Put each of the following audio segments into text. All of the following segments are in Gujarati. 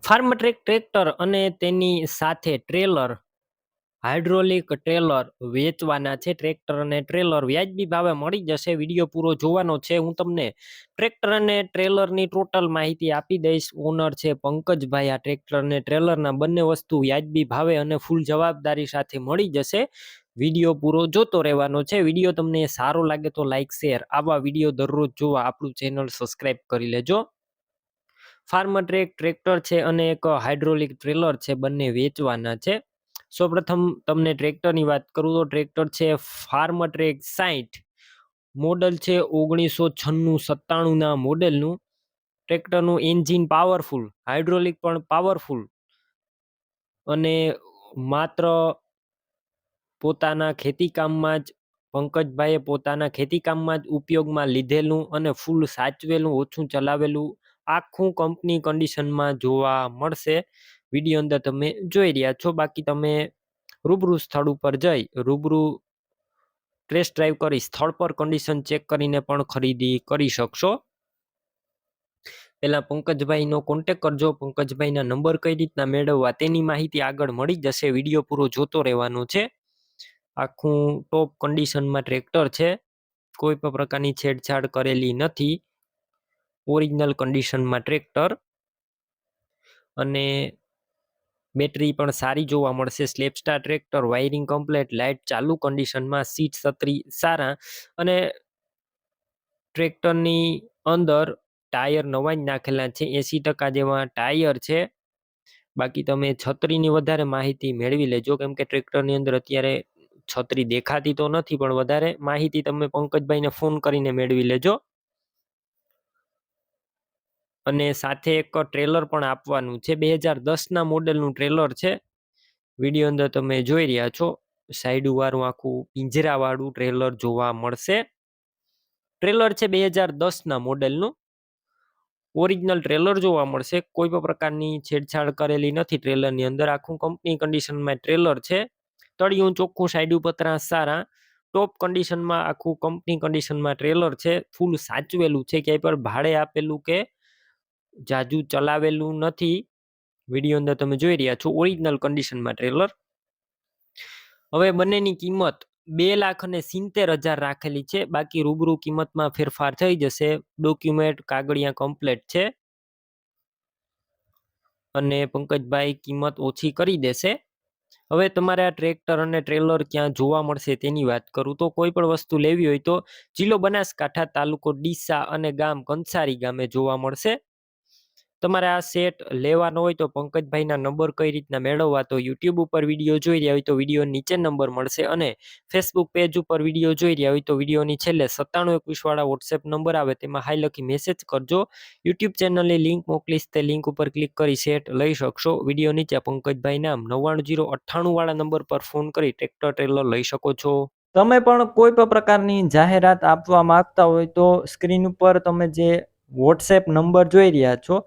ફાર્મટ્રેક ટ્રેક્ટર અને તેની સાથે ટ્રેલર, હાઇડ્રોલિક ટ્રેલર વેચવાના છે. ટ્રેક્ટર અને ટ્રેલર વ્યાજબી ભાવે મળી જશે. વિડીયો પૂરો જોવાનો છે. હું તમને ટ્રેક્ટર અને ટ્રેલરની ટોટલ માહિતી આપી દઈશ. ઓનર છે પંકજભાઈ. આ ટ્રેક્ટર અને ટ્રેલરના બંને વસ્તુ વ્યાજબી ભાવે અને ફૂલ જવાબદારી સાથે મળી જશે. વિડીયો પૂરો જોતો રહેવાનો છે. વિડીયો તમને સારો લાગે તો લાઈક શેર, આવા વિડીયો દરરોજ જોવા આપણું ચેનલ સબસ્ક્રાઇબ કરી લેજો. ફાર્મટ્રેક ટ્રેક્ટર છે અને એક હાઇડ્રોલિક ટ્રેલર છે, બંને વેચવાના છે. સૌપ્રથમ તમને ટ્રેક્ટરની વાત કરું તો ટ્રેક્ટર છે ફાર્મટ્રેક 60, મોડલ છે 1996-97 ના મોડેલનું. ટ્રેક્ટરનું એન્જિન પાવરફુલ, હાઇડ્રોલિક પણ પાવરફુલ અને માત્ર પોતાના ખેતીકામમાં જ પંકજભાઈએ પોતાના ખેતીકામમાં જ ઉપયોગમાં લીધેલું અને ફૂલ સાચવેલું, ઓછું ચલાવેલું, આખું કંપની કન્ડિશનમાં જોવા મળશે. વિડીયો અંદર તમે જોઈ રહ્યા છો. બાકી તમે રૂબરૂ સ્થળ ઉપર જઈ રૂબરૂ ટેસ્ટ ડ્રાઈવ કરી સ્થળ પર કન્ડિશન ચેક કરીને પણ ખરીદી કરી શકશો. પહેલા પંકજભાઈનો કોન્ટેક કરજો. પંકજભાઈના નંબર કઈ રીતના મેળવવા તેની માહિતી આગળ મળી જશે. વિડીયો પૂરો જોતો રહેવાનો છે. આખું ટોપ કન્ડિશનમાં ટ્રેક્ટર છે, કોઈ પણ પ્રકારની છેડછાડ કરેલી નથી. ઓરિજિનલ કન્ડિશનમાં ટ્રેક્ટર અને બેટરી પણ સારી જોવા મળશે. સ્લેપસ્ટાર ટ્રેક્ટર, વાયરિંગ કમ્પ્લેટ, લાઇટ ચાલુ કન્ડિશનમાં, સીટ છત્રી સારા અને ટ્રેક્ટરની અંદર ટાયર નવા જ નાખેલા છે. 80% જેવા ટાયર છે. બાકી તમે છત્રીની વધારે માહિતી મેળવી લેજો, કેમ કે ટ્રેક્ટરની અંદર અત્યારે છત્રી દેખાતી તો નથી, પણ વધારે માહિતી તમે પંકજભાઈને ફોન કરીને મેળવી લેજો. અને સાથે એક ટ્રેલર પણ આપવાનું છે. 2010 મોડેલનું ટ્રેલર છે. વિડીયો અંદર તમે જોઈ રહ્યા છો. સાઈડ વાળું આખું પિંજરાવાળું ટ્રેલર જોવા મળશે. ટ્રેલર છે 2010 મોડેલનું. ઓરિજિનલ ટ્રેલર જોવા મળશે. કોઈ પણ પ્રકારની છેડછાડ કરેલી નથી ટ્રેલરની અંદર. આખું કંપની કન્ડિશનમાં ટ્રેલર છે. તળિયું ચોખ્ખું, સાઈડ પતરા સારા, ટોપ કન્ડિશનમાં આખું કંપની કન્ડિશનમાં ટ્રેલર છે. ફૂલ સાચવેલું છે, ક્યાંય પણ ભાડે આપેલું કે જાજુ ચલાવેલું નથી. વિડીયો અંદર તમે જોઈ રહ્યા છો. ઓરિજિનલ કન્ડિશનમાં ટ્રેલર. હવે બંનેની કિંમત 2,70,000 રાખેલી છે. બાકી રૂબરૂ કિંમતમાં ફેરફાર થઈ જશે. ડોક્યુમેન્ટ કાગળિયા કમ્પ્લેટ છે અને પંકજભાઈ કિંમત ઓછી કરી દેશે. હવે તમારે આ ટ્રેક્ટર અને ટ્રેલર ક્યાં જોવા મળશે તેની વાત કરું તો કોઈ પણ વસ્તુ લેવી હોય તો જિલ્લો બનાસકાંઠા, તાલુકો ડીસા અને ગામ કંસારી ગામે જોવા મળશે. તમારે આ સેટ લેવાનો હોય તો પંકજભાઈના નંબર કઈ રીતના મેળવવા, તો યુટ્યુબ ઉપર વિડીયો જોઈ રહ્યા હોય તો વિડીયો નીચે નંબર મળશે અને ફેસબુક પેજ ઉપર વિડીયો જોઈ રહ્યા હોય તો વિડીયોની છેલ્લે 9721 વાળા વોટ્સએપ નંબર આવે તેમાં હાઈ લખી મેસેજ કરજો. યુટ્યુબ ચેનલની લિંક મોકલીશ, તે લિંક ઉપર ક્લિક કરી સેટ લઈ શકશો. વિડીયો નીચે પંકજભાઈ નામ 9998 વાળા નંબર પર ફોન કરી ટ્રેક્ટર ટ્રેલર લઈ શકો છો. તમે પણ કોઈ પણ પ્રકારની જાહેરાત આપવા માંગતા હોય તો સ્ક્રીન ઉપર તમે જે વોટ્સએપ નંબર જોઈ રહ્યા છો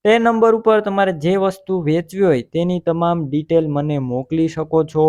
તે નંબર ઉપર તમારે જે વસ્તુ વેચવી હોય તેની તમામ ડિટેલ મને મોકલી શકો છો.